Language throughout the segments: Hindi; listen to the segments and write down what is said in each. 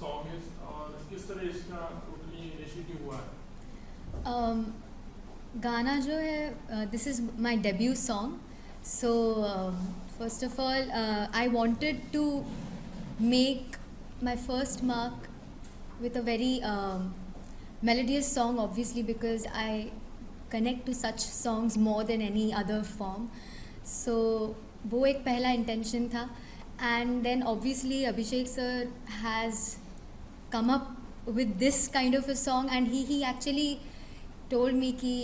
song is और किस तरह इसका totally initiative हुआ है? गाना जो है this is my debut song. So first of all I wanted to make my first mark with a very melodious song, obviously, because I connect to such songs more than any other form. So वो एक पहला intention था. And then obviously Abhishek sir has come up with this kind of a song, and he actually told me ki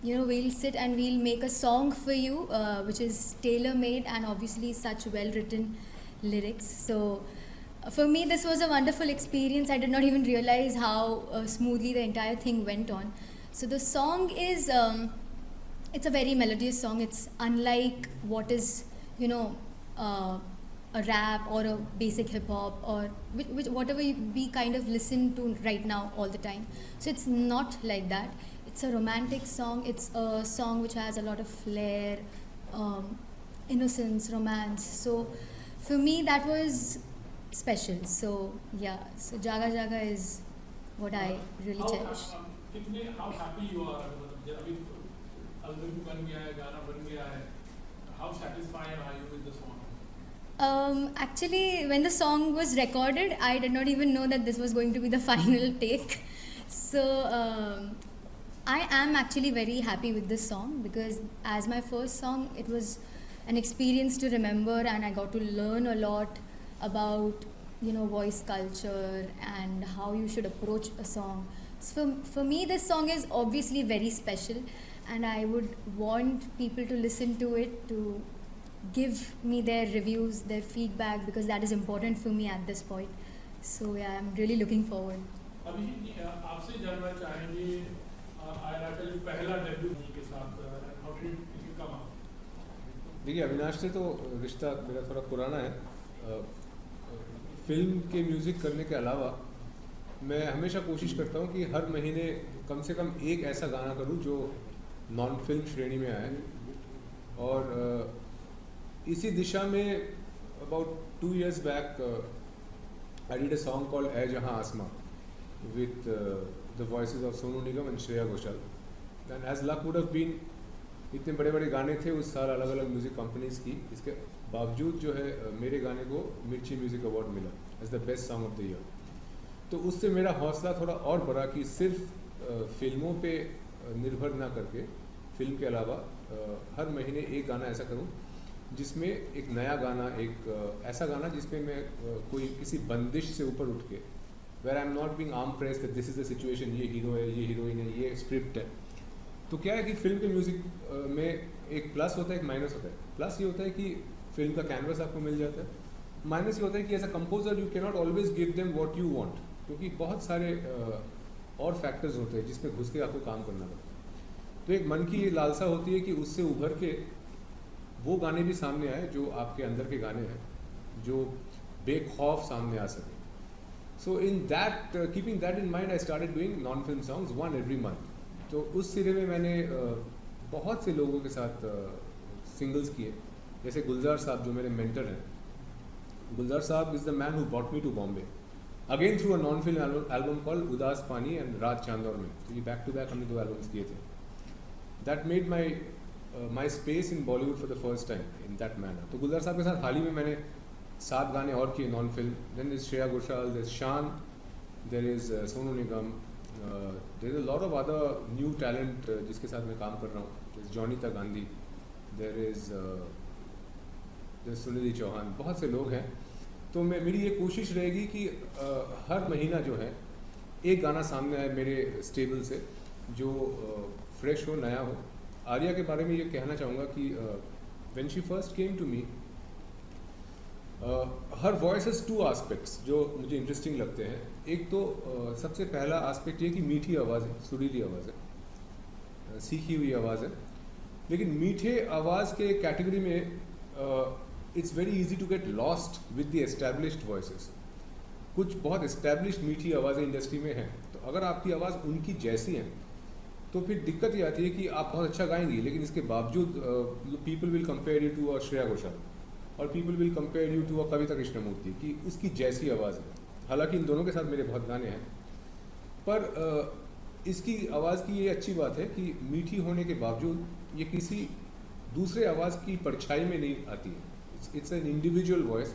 we'll sit and we'll make a song for you which is tailor made and obviously such well written lyrics. So for me this was a wonderful experience. I did not even realize how smoothly the entire thing went on. So the song is it's a very melodious song. It's unlike what is a rap or a basic hip hop or which whatever we kind of listen to right now all the time. So it's not like that. It's a romantic song. It's a song which has a lot of flair, innocence, romance. So for me that was special. So yeah, so Jaga Jaga is what I really cherish. How happy you are? अभी album बन गया है, गाना बन गया है. How satisfied are you with the song? Actually, when the song was recorded, I did not even know that this was going to be the final take. So I am actually very happy with this song because as my first song, it was an experience to remember, and I got to learn a lot about voice culture and how you should approach a song. So for me this song is obviously very special, and I would want people to listen to it, to give me their reviews, their feedback, because that is important for me at this point. So yeah, I'm really looking forward. अभी आपसे जानना चाहेंगे आयरा का जो पहला डेब्यू के साथ how did it come up? देखिए, अविनाश से तो रिश्ता मेरा थोड़ा पुराना है. फिल्म के म्यूज़िक करने के अलावा मैं हमेशा कोशिश करता हूँ कि हर महीने कम से कम एक ऐसा गाना करूँ जो नॉन फिल्म श्रेणी में आए. और इसी दिशा में about 2 years back I did a song called a Jahan Aasmaan with the voices of Sonu Nigam and Shreya Ghoshal. And as luck would have been, इतने बड़े बड़े गाने थे उस साल अलग अलग म्यूज़िक कंपनीज़ की. इसके बावजूद जो है मेरे गाने को मिर्ची म्यूज़िक अवार्ड मिला as the best song of the year. तो उससे मेरा हौसला थोड़ा और बढ़ा कि सिर्फ फिल्मों पे निर्भर ना करके फिल्म के अलावा हर महीने एक गाना ऐसा करूं जिसमें एक नया गाना, एक ऐसा गाना जिसमें मैं कोई किसी बंदिश से ऊपर उठ के, where I am not being arm pressed that this is the situation, ये हीरो है, ये हीरोइन है, ये स्क्रिप्ट है. तो क्या है कि फिल्म के म्यूज़िक में एक प्लस होता है, एक माइनस होता है. प्लस ये होता है कि फिल्म का कैनवस आपको मिल जाता है. माइनस ये होता है कि as a composer you can not always give them what you want, क्योंकि बहुत सारे और फैक्टर्स होते हैं जिसमें घुस के आपको काम करना पड़ता है. तो एक मन की ये लालसा होती है कि उससे उभर के वो गाने भी सामने आए जो आपके अंदर के गाने हैं, जो बेखौफ सामने आ सके. So in that keeping that in mind I started doing non film songs one every month. तो उस सिरे में मैंने बहुत से लोगों के साथ सिंगल्स किए, जैसे गुलजार साहब जो मेरे मेंटर हैं. Gulzar sahab is the man who brought me to Bombay again through a non film album called Udaas Paani and रात चांदौर में. तो ये बैक टू बैक हमने 2 एल्बम्स किए थे. That made my space in Bollywood for the first time in that manner. तो गुलजार साहब के साथ हाल ही में मैंने 7 गाने और किए non film. Then is Shreya Ghoshal, there is Shaan, there is Sonu Nigam, there is a lot of other new talent जिसके साथ मैं काम कर रहा हूँ. There is Jonita Gandhi, there is Sunidhi Chauhan, बहुत से लोग हैं. तो मेरी ये कोशिश रहेगी कि हर महीना जो है एक गाना सामने आए मेरे स्टेबल से जो फ्रेश हो, नया हो. आर्या के बारे में ये कहना चाहूँगा कि when she first came to me, her voice has 2 aspects जो मुझे इंटरेस्टिंग लगते हैं. एक तो सबसे पहला एस्पेक्ट ये कि मीठी आवाज़ है, सुरीली आवाज़ है, सीखी हुई आवाज़ है. लेकिन मीठे आवाज़ के कैटेगरी में it's very easy to get lost with the established voices. कुछ बहुत एस्टैब्लिश्ड मीठी आवाज़ें इंडस्ट्री में हैं, तो अगर आपकी आवाज़ उनकी जैसी है तो फिर दिक्कत ये आती है कि आप बहुत अच्छा गाएंगी, लेकिन इसके बावजूद people will compare you to a Shreya Ghoshal और people will compare you to a Kavita Krishnamurthy कि उसकी जैसी आवाज़ है. हालांकि इन दोनों के साथ मेरे बहुत गाने हैं, पर इसकी आवाज़ की ये अच्छी बात है कि मीठी होने के बावजूद ये किसी दूसरे आवाज़ की परछाई में नहीं आती है। It's an individual voice,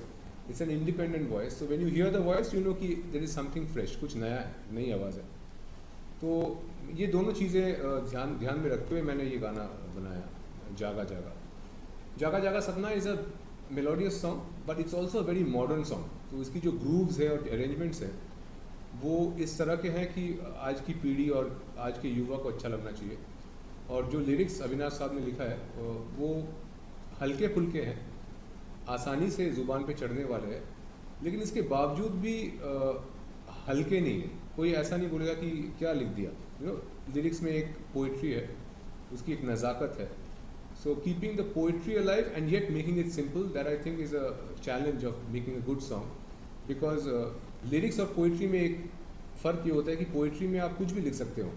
it's an independent voice. So when you here the voice you know कि देयर इज़ समथिंग फ्रेश, कुछ नया है, नई आवाज़ है। तो ये दोनों चीज़ें ध्यान में रखते हुए मैंने ये गाना बनाया, जागा जागा। जागा जागा सपना is a melodious song, but it's also a very modern song. तो इसकी जो ग्रूव्स है और अरेंजमेंट्स है वो इस तरह के हैं कि आज की पीढ़ी और आज के युवा को अच्छा लगना चाहिए। और जो लिरिक्स अविनाश साहब ने लिखा है वो हल्के फुल्के हैं, आसानी से ज़ुबान पे चढ़ने वाले हैं, लेकिन इसके बावजूद भी हल्के नहीं है। कोई ऐसा नहीं बोलेगा कि क्या लिख दिया। लिरिक्स में एक पोइट्री है, उसकी एक नज़ाकत है। So keeping the poetry alive and yet making it simple, that I think is a challenge of making a good song. Because lyrics और पोइट्री में एक फ़र्क ये होता है कि पोइट्री में आप कुछ भी लिख सकते हो,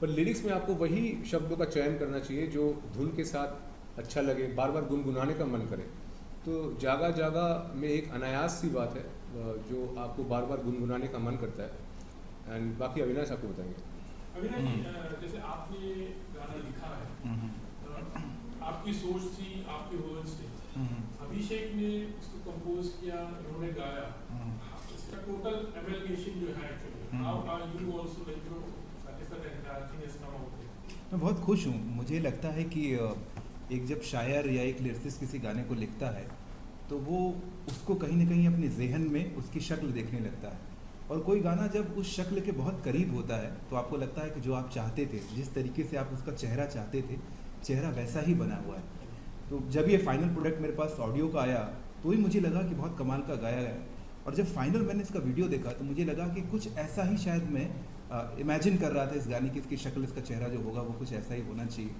पर लिरिक्स में आपको वही शब्दों का चयन करना चाहिए जो धुन के साथ अच्छा लगे, बार बार गुनगुनाने का मन करे। तो जागा जागा में एक अनायास सी बात है जो आपको बार बार गुनगुनाने का मन करता है। एंड बाकी अविनाश आपको बताएंगे। अविनाश जी, जैसे आपने ये गाना लिखा है, आपकी सोच थी, आपके वर्ड्स थे, अभिषेक ने इसको कंपोज किया, उन्होंने गाया, इसका टोटल एमलगेशन जो है actually, how are you also like you satisfied that the thing has come out? मैं बहुत खुश हूँ। मुझे लगता है कि एक जब शायर या एक लिरिसिस्ट किसी गाने को लिखता है तो वो उसको कहीं ना कहीं अपने जहन में उसकी शक्ल देखने लगता है, और कोई गाना जब उस शक्ल के बहुत करीब होता है तो आपको लगता है कि जो आप चाहते थे, जिस तरीके से आप उसका चेहरा चाहते थे, चेहरा वैसा ही बना हुआ है। तो जब ये फाइनल प्रोडक्ट मेरे पास ऑडियो का आया तो ही मुझे लगा कि बहुत कमाल का गाया है, और जब फाइनल मैंने इसका वीडियो देखा तो मुझे लगा कि कुछ ऐसा ही शायद मैं इमेजिन कर रहा था इस गाने की, इसकी शक्ल, इसका चेहरा जो होगा वो कुछ ऐसा ही होना चाहिए।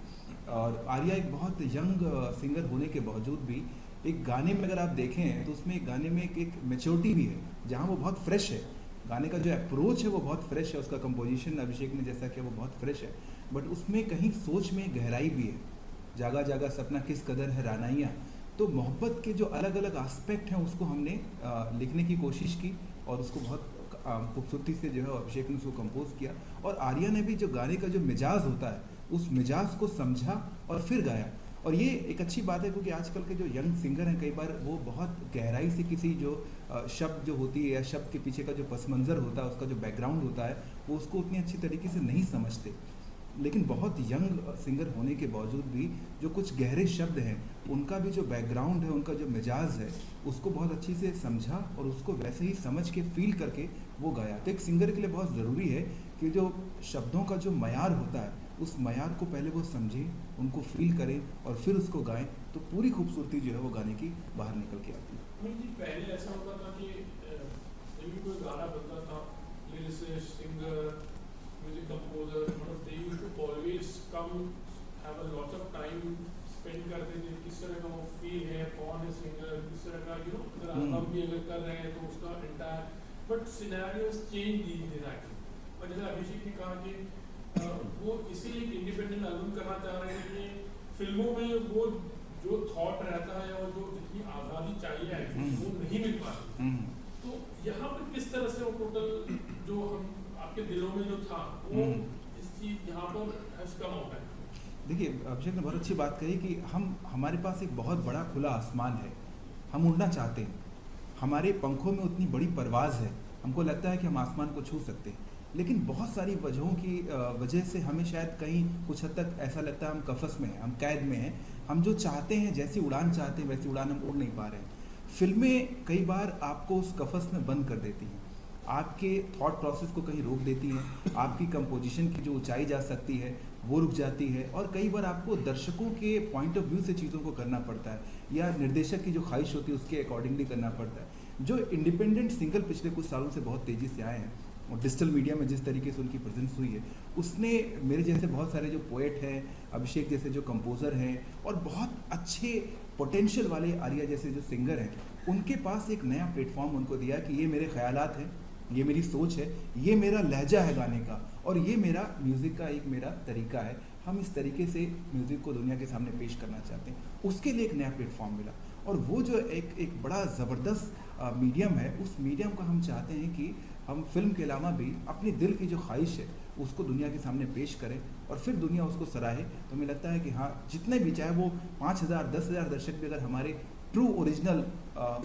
और आर्या एक बहुत यंग सिंगर होने के बावजूद भी एक गाने में अगर आप देखें तो उसमें एक गाने में एक मैच्योरिटी भी है, जहाँ वो बहुत फ्रेश है। गाने का जो अप्रोच है वो बहुत फ्रेश है, उसका कंपोजिशन अभिषेक ने जैसा किया वो बहुत फ्रेश है, बट उसमें कहीं सोच में गहराई भी है। जागा जागा सपना किस कदर है रानाइयाँ, तो मोहब्बत के जो अलग अलग एस्पेक्ट हैं उसको हमने लिखने की कोशिश की, और उसको बहुत खूबसूरती से जो है अभिषेक ने उसको कंपोज किया। और आर्या ने भी जो गाने का जो मिजाज होता है उस मिजाज को समझा और फिर गाया। और ये एक अच्छी बात है क्योंकि आजकल के जो यंग सिंगर हैं कई बार वो बहुत गहराई से किसी जो शब्द जो होती है या शब्द के पीछे का जो पस मंज़र होता है, उसका जो बैकग्राउंड होता है, वो उसको उतनी अच्छी तरीके से नहीं समझते। लेकिन बहुत यंग सिंगर होने के बावजूद भी जो कुछ गहरे शब्द हैं उनका भी जो बैकग्राउंड है, उनका जो मिजाज है, उसको बहुत अच्छी से समझा और उसको वैसे ही समझ के फील करके वो गाया। तो एक सिंगर के लिए बहुत ज़रूरी है कि जो शब्दों का जो मयार होता है उस मयार को पहले वो समझें, उनको फील करें और फिर उसको गाएं, तो पूरी खूबसूरती जो है वो गाने की बाहर निकल के आती है। पहले ऐसा होता था कि जब भी कोई गाना बनता था, लिरिसिस्ट, सिंगर, म्यूजिक कंपोजर, मतलब they used to always come have a lot of time spend करते थे, किस तरह का वो फील है, कौन है सिंगर, किस तरह का अगर एल्बम भी अगर कर रहे हैं तो उसका एंटायर, बट सिनेरियोस चेंज धीरे धीरे आके। और जैसे अभिषेक ने कहा कि वो इसीलिए एक इंडिपेंडेंट एल्बम करना चाह रहे हैं कि फिल्मों में वो जो थॉट रहता है और जो जितनी आज़ादी चाहिए वो नहीं मिल पाती। तो यहाँ पर किस तरह से वो टोटल जो हम आपके दिलों में जो था वो इस चीज़ यहाँ पर हैज़ कम आउट है। देखिए, अभिषेक ने बहुत अच्छी बात कही कि हमारे पास एक बहुत बड़ा खुला आसमान है, हम उड़ना चाहते हैं, हमारे पंखों में उतनी बड़ी परवाज़ है, हमको लगता है कि हम आसमान को छू सकते हैं, लेकिन बहुत सारी वजहों की वजह से हमें शायद कहीं कुछ हद तक ऐसा लगता है हम कफस में हैं, हम कैद में हैं। हम जो चाहते हैं, जैसी उड़ान चाहते हैं वैसी उड़ान हम उड़ नहीं पा रहे हैं। फिल्में कई बार आपको उस कफस में बंद कर देती हैं, आपके थॉट प्रोसेस को कहीं रोक देती हैं, आपकी कंपोजिशन की जो ऊंचाई जा सकती है वो रुक जाती है, और कई बार आपको दर्शकों के पॉइंट ऑफ व्यू से चीज़ों को करना पड़ता है या निर्देशक की जो ख्वाहिश होती है उसके अकॉर्डिंगली करना पड़ता है। जो इंडिपेंडेंट सिंगर पिछले कुछ सालों से बहुत तेज़ी से आए हैं और डिजिटल मीडिया में जिस तरीके से उनकी प्रेजेंस हुई है, उसने मेरे जैसे बहुत सारे जो पोएट हैं, अभिषेक जैसे जो कंपोज़र हैं और बहुत अच्छे पोटेंशियल वाले आर्या जैसे जो सिंगर हैं, उनके पास एक नया प्लेटफॉर्म उनको दिया कि ये मेरे ख्यालात हैं, ये मेरी सोच है, ये मेरा लहजा है गाने का, और ये मेरा म्यूज़िक का एक मेरा तरीका है, हम इस तरीके से म्यूज़िक को दुनिया के सामने पेश करना चाहते हैं। उसके लिए एक नया प्लेटफॉर्म मिला और वो जो एक बड़ा ज़बरदस्त मीडियम है, उस मीडियम को हम चाहते हैं कि हम फिल्म के अलावा भी अपनी दिल की जो ख्वाहिश है उसको दुनिया के सामने पेश करें और फिर दुनिया उसको सराहे। तो हमें लगता है कि हाँ, जितने भी, चाहे वो 5,000 10,000 दर्शक भी अगर हमारे ट्रू ओरिजिनल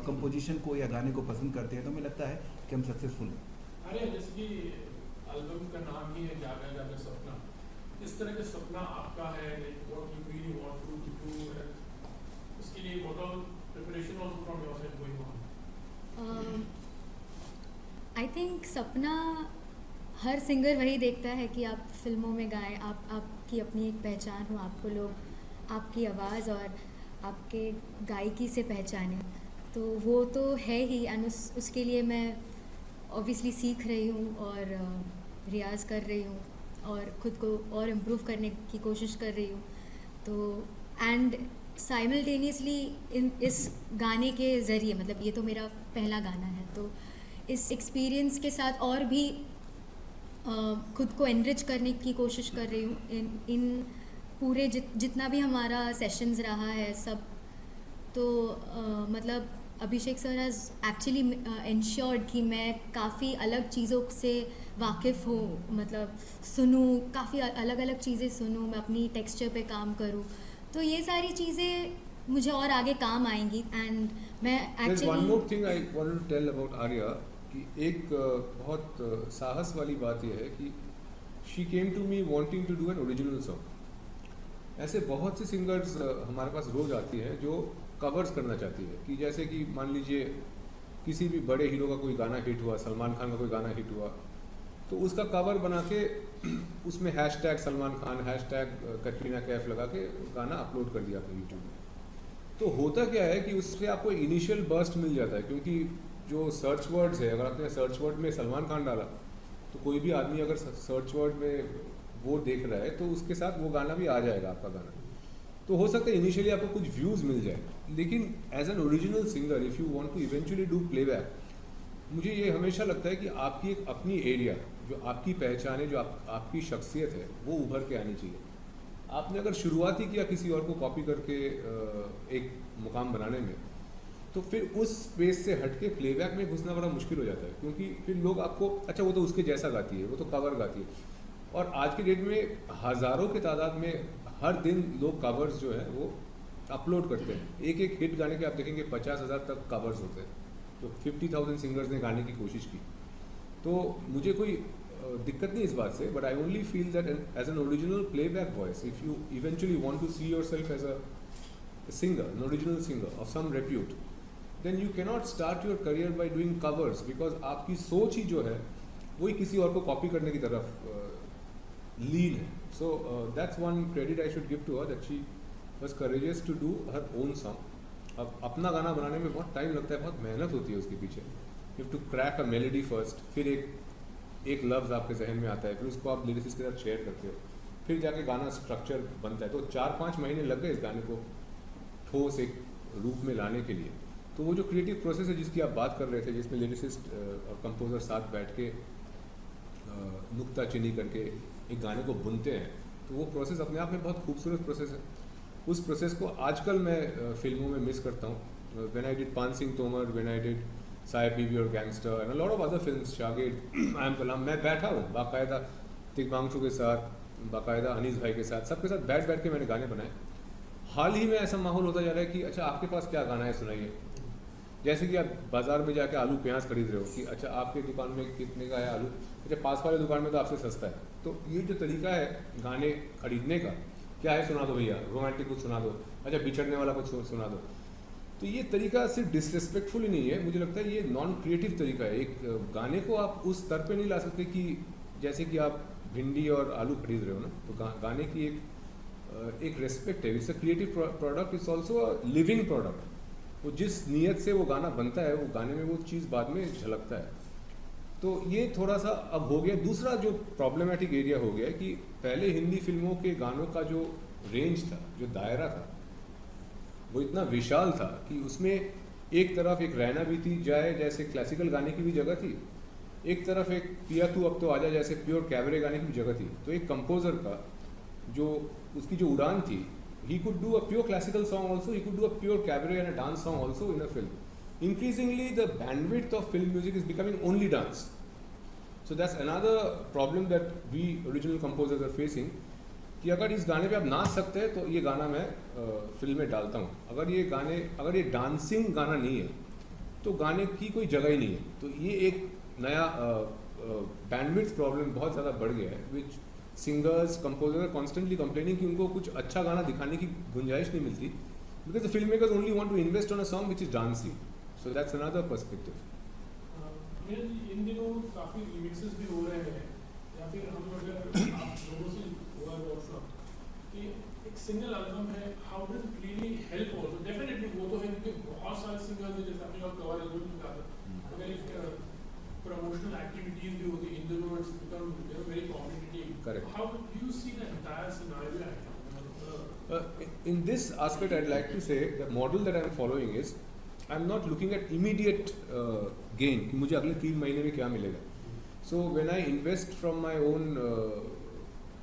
कंपोजिशन को या गाने को पसंद करते हैं तो हमें लगता है कि हम सक्सेसफुल हैं। अरे जैसे कि एल्बम का नाम ही है जागा जागा सपना, इस तरह का सपना आपका है, like what you really want to do, उसके लिए what all preparation also from your side going on? I think सपना हर सिंगर वही देखता है कि आप फिल्मों में गाएं, आपकी अपनी एक पहचान हो, आपको लोग आपकी आवाज़ और आपके गायकी से पहचाने, तो वो तो है ही। एंड उसके लिए मैं ऑब्वियसली सीख रही हूँ और रियाज़ कर रही हूँ और ख़ुद को और इम्प्रूव करने की कोशिश कर रही हूँ। तो एंड साइमल्टेनियसली इस गाने के ज़रिए, मतलब ये तो मेरा पहला गाना है, तो इस एक्सपीरियंस के साथ और भी खुद को एनरिच करने की कोशिश कर रही हूँ इन पूरे जितना भी हमारा सेशंस रहा है सब। तो मतलब अभिषेक सर हैज़ एक्चुअली इंश्योर्ड कि मैं काफ़ी अलग चीज़ों से वाकिफ़ हूँ, मतलब सुनूँ, काफ़ी अलग अलग चीज़ें सुनूँ, मैं अपनी टेक्सचर पे काम करूँ, तो ये सारी चीज़ें मुझे और आगे काम आएंगी। एंड मैं actually one more thing I wanted to tell about Arya कि एक बहुत साहस वाली बात यह है कि she came to me wanting to do an original song. ऐसे बहुत से सिंगर्स हमारे पास रोज आती हैं जो कवर्स करना चाहती है, कि जैसे कि मान लीजिए किसी भी बड़े हीरो का कोई गाना हिट हुआ, सलमान खान का कोई गाना हिट हुआ, तो उसका कवर बना के उसमें हैशटैग सलमान खान, हैशटैग कटरीना कैफ लगा के गाना अपलोड कर दिया अपने यूट्यूब में। तो होता क्या है कि उससे आपको इनिशियल बर्स्ट मिल जाता है, क्योंकि जो सर्च वर्ड्स है, अगर आपने सर्च वर्ड में सलमान खान डाला तो कोई भी आदमी अगर सर्च वर्ड में वो देख रहा है तो उसके साथ वो गाना भी आ जाएगा, आपका गाना। तो हो सकता है इनिशियली आपको कुछ व्यूज़ मिल जाए, लेकिन as an original singer if you want to eventually do playback, मुझे ये हमेशा लगता है कि आपकी एक अपनी एरिया, जो आपकी पहचान है, जो आपकी शख्सियत है, वो उभर के आनी चाहिए। आपने अगर शुरुआत ही किया किसी और को कॉपी करके एक मुकाम बनाने में, तो फिर उस स्पेस से हट के प्लेबैक में घुसना बड़ा मुश्किल हो जाता है, क्योंकि फिर लोग आपको, अच्छा वो तो उसके जैसा गाती है, वो तो कवर गाती है। और आज के डेट में हज़ारों की तादाद में हर दिन लोग कवर्स जो है वो अपलोड करते हैं। एक एक हिट गाने के आप देखेंगे 50,000 तक कवर्स होते हैं, तो 50,000 सिंगर्स ने गाने की कोशिश की। तो मुझे कोई दिक्कत नहीं इस बात से, but I only feel that as an original playback voice, if you eventually want to see yourself as a singer, an original singer of some repute, then you cannot start your career by doing covers, because आपकी सोच ही जो है वही किसी और को कॉपी करने की तरफ लीन है। So that's one credit I should give to her, that she was courageous to do her own song. अब अपना गाना बनाने में बहुत टाइम लगता है, बहुत मेहनत होती है उसके पीछे। You have to crack a melody first, फिर एक लफ्ज़ आपके जहन में आता है, फिर उसको आप लिरिसिस्ट के साथ शेयर करते हो, फिर जाके गाना स्ट्रक्चर बनता है। तो 4-5 महीने लग गए इस गाने को ठोस एक रूप में लाने के लिए। तो वो जो क्रिएटिव प्रोसेस है जिसकी आप बात कर रहे थे, जिसमें लिरिसिस्ट और कंपोजर साथ बैठ के नुक्ताचीनी करके एक गाने को बुनते हैं, तो वो प्रोसेस अपने आप में बहुत खूबसूरत प्रोसेस है। उस प्रोसेस को आजकल मैं फिल्मों में मिस करता हूँ। व्हेन आई डिड पान Singh Tomar, when I did Sahib बीवी और gangster and a lot of other films, शागिर्द, आई एम कलाम, मैं बैठा हूँ बाकायदा तिग्मांशु के साथ, बाकायदा अनीस भाई के साथ, सबके साथ बैठ के मैंने गाने बनाए। हाल ही में ऐसा माहौल होता जा रहा है कि अच्छा आपके पास क्या गाना है सुनाइए। जैसे कि आप बाज़ार में जाके आलू प्याज खरीद रहे हो कि अच्छा आपके दुकान में कितने का है आलू, अच्छा पास वाले दुकान में तो आपसे सस्ता है। तो ये जो तरीका है गाने खरीदने का, क्या है सुना दो भैया, रोमांटिक कुछ सुना दो, अच्छा बिछड़ने वाला कुछ सुना दो, तो ये तरीका सिर्फ डिसरिस्पेक्टफुल ही नहीं है, मुझे लगता है ये नॉन क्रिएटिव तरीका है। एक गाने को आप उस स्तर पे नहीं ला सकते कि जैसे कि आप भिंडी और आलू खरीद रहे हो ना, तो गाने की एक रेस्पेक्ट है। It's a creative product, it's also a living product. वो जिस नीयत से वो गाना बनता है, वो गाने में वो चीज़ बाद में झलकता है। तो ये थोड़ा सा अब हो गया। दूसरा जो प्रॉब्लमेटिक एरिया हो गया कि पहले हिंदी फिल्मों के गानों का जो रेंज था, जो दायरा था, वो इतना विशाल था कि उसमें एक तरफ एक रहना भी थी जाए जैसे क्लासिकल गाने की भी जगह थी, एक तरफ एक पिया तू अब तो आजा जैसे प्योर कैबरे गाने की भी जगह थी। तो एक कंपोज़र का जो उसकी जो उड़ान थी he could do a pure classical song also, he could do a pure cabaret and a dance song also in a film. Increasingly, the bandwidth of film music is becoming only dance. So that's another problem that we original composers are facing. कि अगर इस गाने पे आप नाच सकते हैं तो ये गाना मैं फिल्म में डालता हूँ. अगर ये डांसिंग गाना नहीं है तो गाने की कोई जगह ही नहीं है. तो ये एक नया बैंडविड्थ प्रॉब्लम बहुत ज़्यादा बढ़ गया है, विच सिंगर्स कंपोजर कॉन्स्टेंटली कंप्लेनिंग कि उनको कुछ अच्छा गाना दिखाने की गुंजाइश नहीं मिलती, because the film makers only want to invest on a song which is dancy. So that's another perspective. इन दिनों काफ़ी रिमिक्सेस भी हो रहे हैं, या फिर हम अगर आप लोगों से हुआ वर्कशॉप कि एक सिंगल एल्बम है, how does it really help also. Definitely वो तो है क्योंकि बहुत सारे सिंगर्स हैं, जैसे आपने कवर एल्बम में कहा था, अगर एक promotional activities भी होती हैं, in the know it's become very competitive. Correct. How do you see the entire scenario? In this aspect, I'd like to say the model that I'm following is I'm not looking at immediate gain कि मुझे अगले 3 महीने में क्या मिलेगा. So when I invest from my own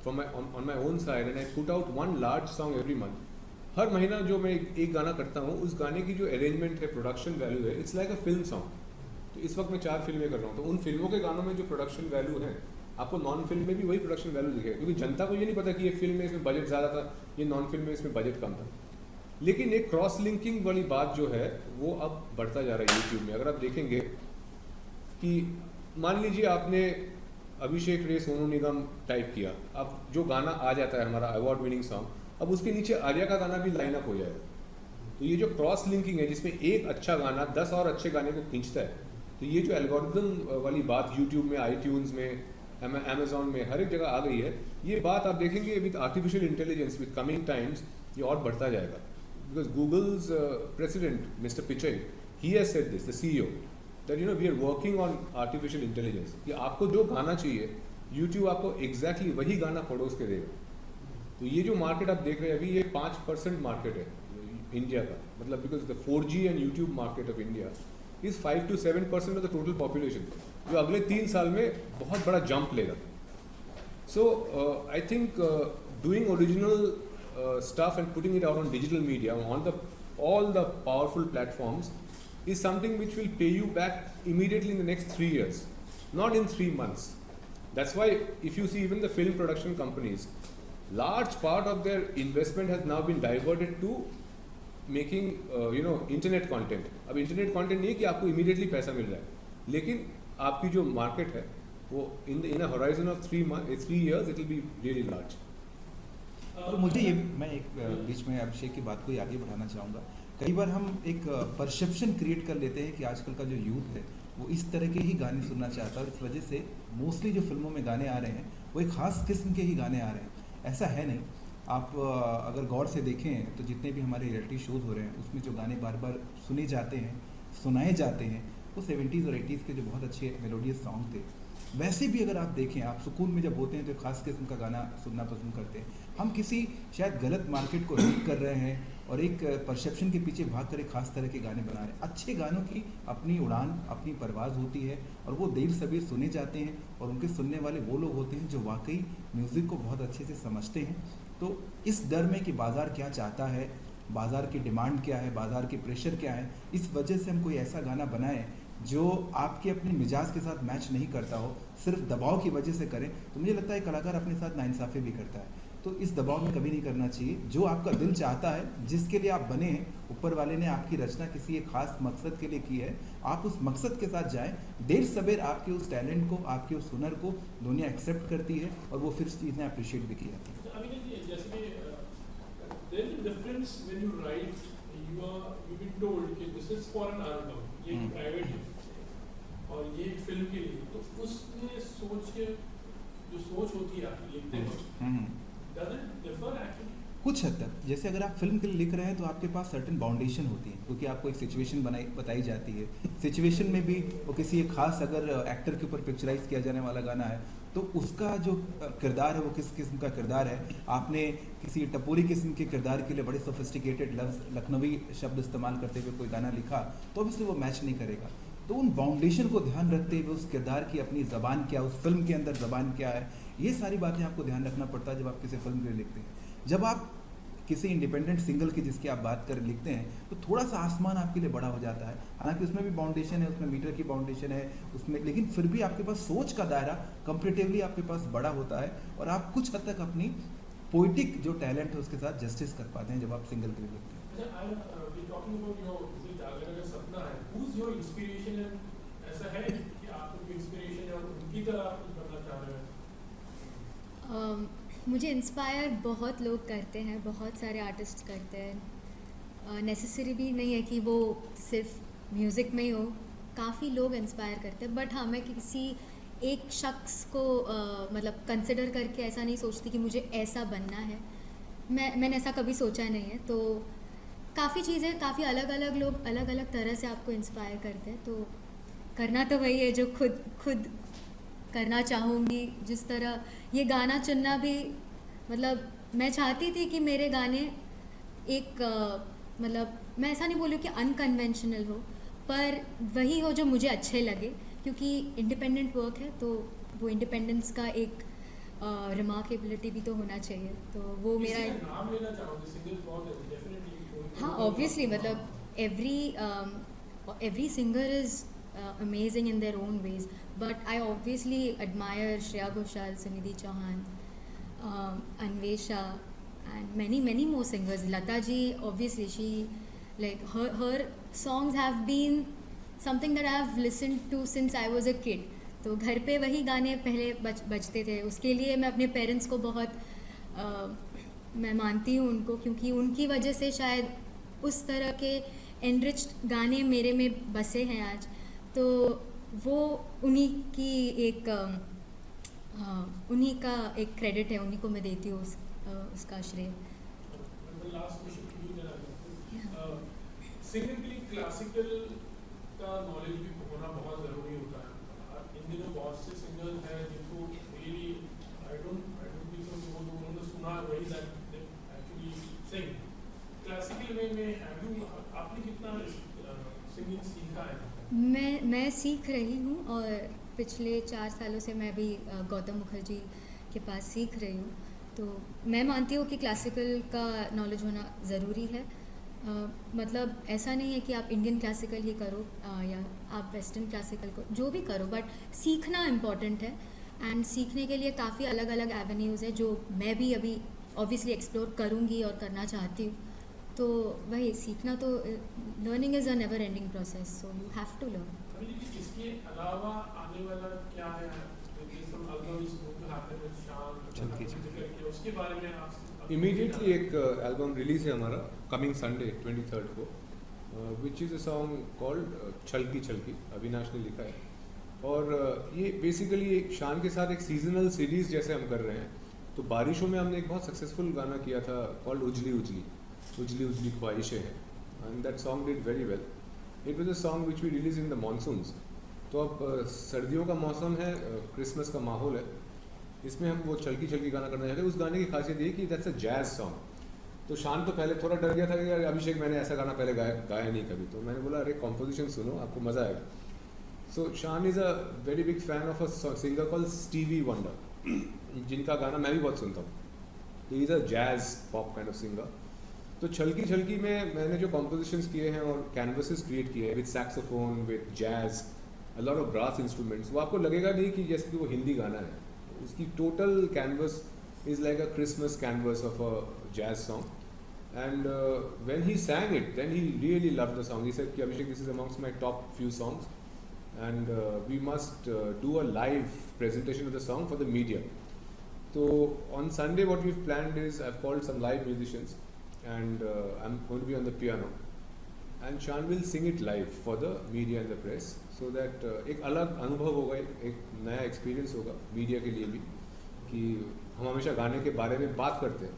on my own side and I put out one large song every month, हर महीना जो मैं एक गाना करता हूँ उस गाने की जो अरेंजमेंट है, प्रोडक्शन वैल्यू है, it's like a film song. तो इस वक्त मैं 4 फिल्में कर रहा हूँ, तो उन फिल्मों के गानों में जो प्रोडक्शन वैल्यू है आपको नॉन फिल्म में भी वही प्रोडक्शन वैल्यू दिखेगा, क्योंकि जनता को ये नहीं पता कि ये फिल्म में इसमें बजट ज़्यादा था, ये नॉन फिल्म में इसमें बजट कम था. लेकिन एक क्रॉस लिंकिंग वाली बात जो है वो अब बढ़ता जा रहा है यूट्यूब में. अगर आप देखेंगे कि मान लीजिए आपने अभिषेक रे सोनू निगम टाइप किया, अब जो गाना आ जाता है हमारा अवार्ड विनिंग सॉन्ग, अब उसके नीचे आर्या का गाना भी लाइन अप हो जाएगा. तो ये जो क्रॉस लिंकिंग है जिसमें एक अच्छा गाना 10 और अच्छे गाने को खींचता है, तो ये जो एल्गोरिदम वाली बात यूट्यूब में, आईट्यून्स में, अमेजोन में, हर एक जगह आ गई है, ये बात आप देखेंगे with artificial intelligence with coming times ये और बढ़ता जाएगा. Because Google's president mister Pichai, he has said this, the CEO, that we are working on artificial intelligence, कि आपको जो गाना चाहिए यूट्यूब आपको एग्जैक्टली वही गाना पड़ोस के देगा. तो ये जो मार्केट आप देख रहे हैं अभी, ये 5% मार्केट है इंडिया का, मतलब because the 4G and YouTube market of India is 5 to 7% of the total population, जो अगले 3 साल में बहुत बड़ा जंप लेगा. So I think doing original stuff and putting it out on digital media on all the powerful platforms is something which will pay you back immediately in the next 3 years, not in 3 months. That's why if you see even the film production companies, large part of their investment has now been diverted to making internet content. अब internet content नहीं है कि आपको immediately पैसा मिल रहा है, लेकिन आपकी जो market है वो in a horizon of 3 years it will be really large. और मुझे ये, मैं एक बीच में अभिषेक की बात को ही आगे बढ़ाना चाहूँगा. कई बार हम एक परसेप्शन क्रिएट कर लेते हैं कि आजकल का जो यूथ है वो इस तरह के ही गाने सुनना चाहता है, और इस वजह से मोस्टली जो फिल्मों में गाने आ रहे हैं वो एक ख़ास किस्म के ही गाने आ रहे हैं. ऐसा है नहीं. आप अगर गौर से देखें तो जितने भी हमारे रियलिटी शोज़ हो रहे हैं उसमें जो गाने बार बार सुने जाते हैं, सुनाए जाते हैं, वो 70s और 80s के जो बहुत अच्छे मेलोडियस सॉन्ग थे. वैसे भी अगर आप देखें, आप सुकून में जब होते हैं तो एक ख़ास किस्म का गाना सुनना पसंद करते हैं. हम किसी शायद गलत मार्केट को रीड कर रहे हैं और एक परसेप्शन के पीछे भाग कर एक खास तरह के गाने बना रहे हैं. अच्छे गानों की अपनी उड़ान, अपनी परवाज़ होती है, और वो देर सवेर सुने जाते हैं, और उनके सुनने वाले वो लोग होते हैं जो वाकई म्यूज़िक को बहुत अच्छे से समझते हैं. तो इस डर में कि बाज़ार क्या चाहता है, बाज़ार की डिमांड क्या है, बाज़ार के प्रेशर क्या है, इस वजह से हम कोई ऐसा गाना बनाएं जो आपके अपने मिजाज के साथ मैच नहीं करता हो, सिर्फ दबाव की वजह से करें, तो मुझे लगता है कलाकार अपने साथ नाइंसाफ़ी भी करता है. तो इस दबाव में कभी नहीं करना चाहिए. जो आपका दिल चाहता है, जिसके लिए आप बने हैं, ऊपर वाले ने आपकी रचना किसी एक खास मकसद के लिए की है, आप उस मकसद के साथ जाएं. देर सवेर आपके उस टैलेंट को, आपके उस हुनर को दुनिया एक्सेप्ट करती है, और वो फिर चीज़ें अप्रिशिएट भी की जाती है. और ये एक फिल्म के लिए, तो उसमें सोच के जो सोच होती है आपकी लिखते वक्त, does it differ actually? कुछ हद तक. जैसे अगर आप फिल्म के लिए लिख रहे हैं तो आपके पास सर्टेन बाउंडेशन होती है, क्योंकि आपको एक सिचुएशन बताई जाती है. सिचुएशन में भी वो किसी एक खास अगर एक्टर के ऊपर पिक्चराइज किया जाने वाला गाना है, तो उसका जो किरदार है वो किस किस्म का किरदार है. आपने किसी टपोरी किस्म के किरदार के लिए बड़े सोफिस्टिकेटेड लफ्ज़, लखनवी शब्द इस्तेमाल करते हुए कोई गाना लिखा, तो ऑब्वियसली वो मैच नहीं करेगा. तो उन बाउंडेशन को ध्यान रखते हुए उस किरदार की अपनी ज़बान क्या, उस फिल्म के अंदर ज़बान क्या है, ये सारी बातें आपको ध्यान रखना पड़ता है जब आप किसी फिल्म के लिए लिखते हैं. जब आप किसी इंडिपेंडेंट सिंगल की जिसकी आप बात कर लिखते हैं तो थोड़ा सा आसमान आपके लिए बड़ा हो जाता है। हालांकि उसमें भी बाउंडेशन है, उसमें मीटर की बाउंडेशन है उसमें, लेकिन फिर भी आपके पास सोच का दायरा कंपेरेटिवली आपके पास बड़ा होता है और आप कुछ हद तक अपनी पोइटिक जो टैलेंट है उसके साथ जस्टिस कर पाते हैं जब आप सिंगल के लिए लिखते हैं। सपना है, who's your inspiration है? ऐसा है कि आपको इंस्पिरेशन है और उनकी तरह आप कुछ करना चाह रहे हैं? मुझे इंस्पायर बहुत लोग करते हैं, बहुत सारे आर्टिस्ट करते हैं। नेसेसरी भी नहीं है कि वो सिर्फ म्यूज़िक में ही हो, काफ़ी लोग इंस्पायर करते हैं। बट हाँ, मैं किसी एक शख्स को मतलब कंसिडर करके ऐसा नहीं सोचती कि मुझे ऐसा बनना है। मैंने ऐसा कभी सोचा नहीं है। तो काफ़ी चीज़ें, काफ़ी अलग अलग लोग अलग अलग तरह से आपको इंस्पायर करते हैं। तो करना तो वही है जो खुद करना चाहूँगी। जिस तरह ये गाना चुनना भी, मतलब मैं चाहती थी कि मेरे गाने एक मतलब मैं ऐसा नहीं बोलूँ कि अनकन्वेंशनल हो, पर वही हो जो मुझे अच्छे लगे, क्योंकि इंडिपेंडेंट वर्क है तो वो इंडिपेंडेंस का एक रिमार्केबिलिटी भी तो होना चाहिए। तो वो मेरा नाम लेना चाहूँगी सिंगल फॉर डेफिनेटली। हाँ, ऑब्वियसली, मतलब every singer is amazing in their own ways, but I obviously admire Shreya Ghoshal, Sunidhi Chauhan, Anvesha, and many more singers. Lata ji, obviously, she like her songs have been something that I have listened to since I was a kid. तो घर पे वही गाने पहले बजते थे। उसके लिए मैं अपने पेरेंट्स को बहुत मैं मानती हूँ उनको, क्योंकि उनकी वजह से शायद उस तरह के एनरिच्ड गाने मेरे में बसे हैं आज। तो वो उन्हीं की एक उन्हीं का एक क्रेडिट है, उन्हीं को मैं देती हूँ उसका श्रेय। सिंगिंग के लिए क्लासिकल का नॉलेज भी होना बहुत ज़रूरी होता है। इन दिनों बहुत से सिंगर्स हैं जिनको really I don't think so वो उन्होंने सुना वही that actually sing classical way में। आपने कितना सिंगिंग सीखा है? मैं सीख रही हूँ और पिछले 4 सालों से मैं भी गौतम मुखर्जी के पास सीख रही हूँ। तो मैं मानती हूँ कि क्लासिकल का नॉलेज होना ज़रूरी है। मतलब ऐसा नहीं है कि आप इंडियन क्लासिकल ही करो या आप वेस्टर्न क्लासिकल को जो भी करो, बट सीखना इम्पॉर्टेंट है। एंड सीखने के लिए काफ़ी अलग अलग एवेन्यूज़ है जो मैं भी अभी ऑब्वियसली एक्सप्लोर करूँगी और करना चाहती हूँ। तो वही सीखना, तो learning is a never ending process, so you have to learn. इसके अलावा आने वाला क्या है? उसके बारे में आप इमीडिएटली एक एल्बम रिलीज है हमारा कमिंग संडे 23rd को, which is a song called छलकी छलकी, अविनाश ने लिखा है। और ये बेसिकली एक शान के साथ एक सीजनल सीरीज़ जैसे हम कर रहे हैं। तो बारिशों में हमने एक बहुत सक्सेसफुल गाना किया था कॉल्ड उजली उजली, उजली उजली ख्वाहिशें हैं, and that song did very well. It was a song which we release in the monsoons. तो अब सर्दियों का मौसम है, क्रिसमस का माहौल है, इसमें हम वो छलकी छलकी गाना करना चाहते हैं। उस गाने की खासियत ये कि दैट्स अ जैज़ सॉन्ग। तो शान तो पहले थोड़ा डर गया था कि यार अभिषेक मैंने ऐसा गाना पहले गाया नहीं कभी। तो मैंने बोला अरे कॉम्पोजिशन सुनो, आपको मज़ा आएगा। सो शान is a very big fan of a singer called Stevie wonder, जिनका गाना मैं भी बहुत सुनता हूँ। तो is a jazz pop kind of singer. तो छलकी छलकी में मैंने जो कॉम्पोजिशंस किए हैं और कैनवसेस क्रिएट किए हैं with saxophone, with jazz, a lot of brass instruments, वो आपको लगेगा नहीं कि जैसे कि वो हिंदी गाना है। उसकी total canvas is like a Christmas canvas of a jazz song. And when he sang it, then he really loved the song. He said कि अभिषेक, this is amongst my top few songs and we must do a live presentation of the song for the media. So on Sunday what we've planned is I've called some live musicians and I'm going to be on the piano and Shan will sing it live for the media and the press, so that एक अलग अनुभव होगा, एक नया एक्सपीरियंस होगा मीडिया के लिए भी, कि हम हमेशा गाने के बारे में बात करते हैं,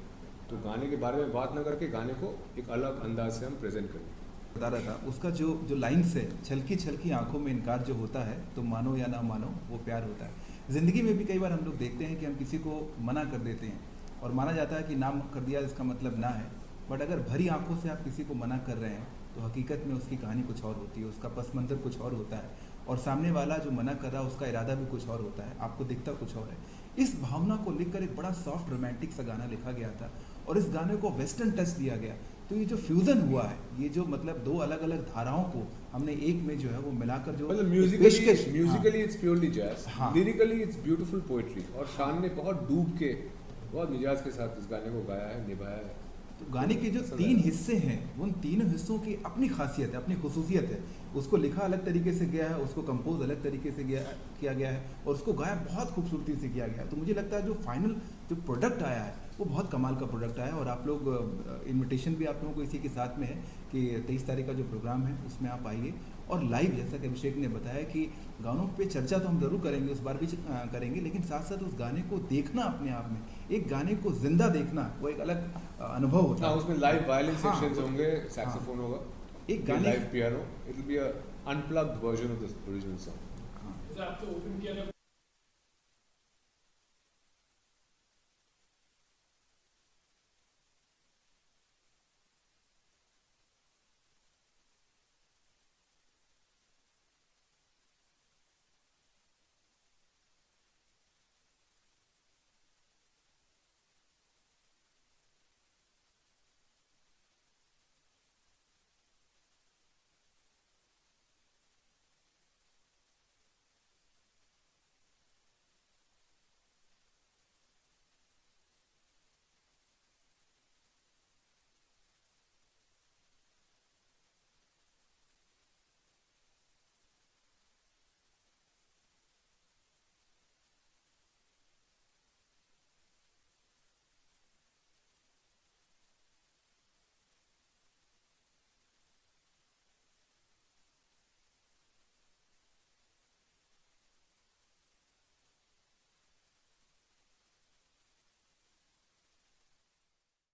तो गाने के बारे में बात ना करके गाने को एक अलग अंदाज से हम प्रेजेंट करें। बता रहा था उसका जो लाइन्स है, छलकी छलकी आंखों में इनकार जो होता है, तो मानो या ना मानो वो प्यार होता है। ज़िंदगी में भी कई बार हम लोग देखते हैं कि हम किसी को मना कर देते हैं और माना जाता है कि ना कर दिया इसका मतलब ना है, बट अगर भरी आंखों से आप किसी को मना कर रहे हैं तो हकीकत में उसकी कहानी कुछ और होती है, उसका पस मंज़र कुछ और होता है और सामने वाला जो मना कर रहा है उसका इरादा भी कुछ और होता है, आपको दिखता कुछ और है। इस भावना को लिखकर एक बड़ा सॉफ्ट रोमांटिक सा गाना लिखा गया था और इस गाने को वेस्टर्न टच दिया गया। तो ये जो फ्यूज़न हुआ है, ये जो मतलब दो अलग अलग धाराओं को हमने एक में जो है वो मिलाकर जो मतलब Musically it's purely jazz, lyrically it's beautiful poetry, और शान ने बहुत डूब के बहुत मिजाज के साथ इस गाने को गाया है, निभाया है। तो गाने के जो 3 हिस्से हैं, उन तीनों हिस्सों की अपनी खासियत है, अपनी खुसूसियत है। उसको लिखा अलग तरीके से गया है, उसको कंपोज अलग तरीके से किया गया है, और उसको गाया बहुत खूबसूरती से किया गया है। तो मुझे लगता है जो फाइनल जो प्रोडक्ट आया है वो बहुत कमाल का प्रोडक्ट आया है। और आप लोग इनविटेशन भी आप लोगों को इसी के साथ में है कि 23 तारीख का जो प्रोग्राम है उसमें आप आइए, और लाइव जैसा कि अभिषेक ने बताया कि गानों पे चर्चा तो हम ज़रूर करेंगे, उस बार भी करेंगे, लेकिन साथ साथ उस गाने को देखना, अपने आप में एक गाने को जिंदा देखना वो एक अलग अनुभव होता है। उसमें लाइव वायलिन सेक्शंस होंगे, सैक्सोफोन होगा, एक गाने live piano, it will be a unplugged version of the original song. आपको ओपन किया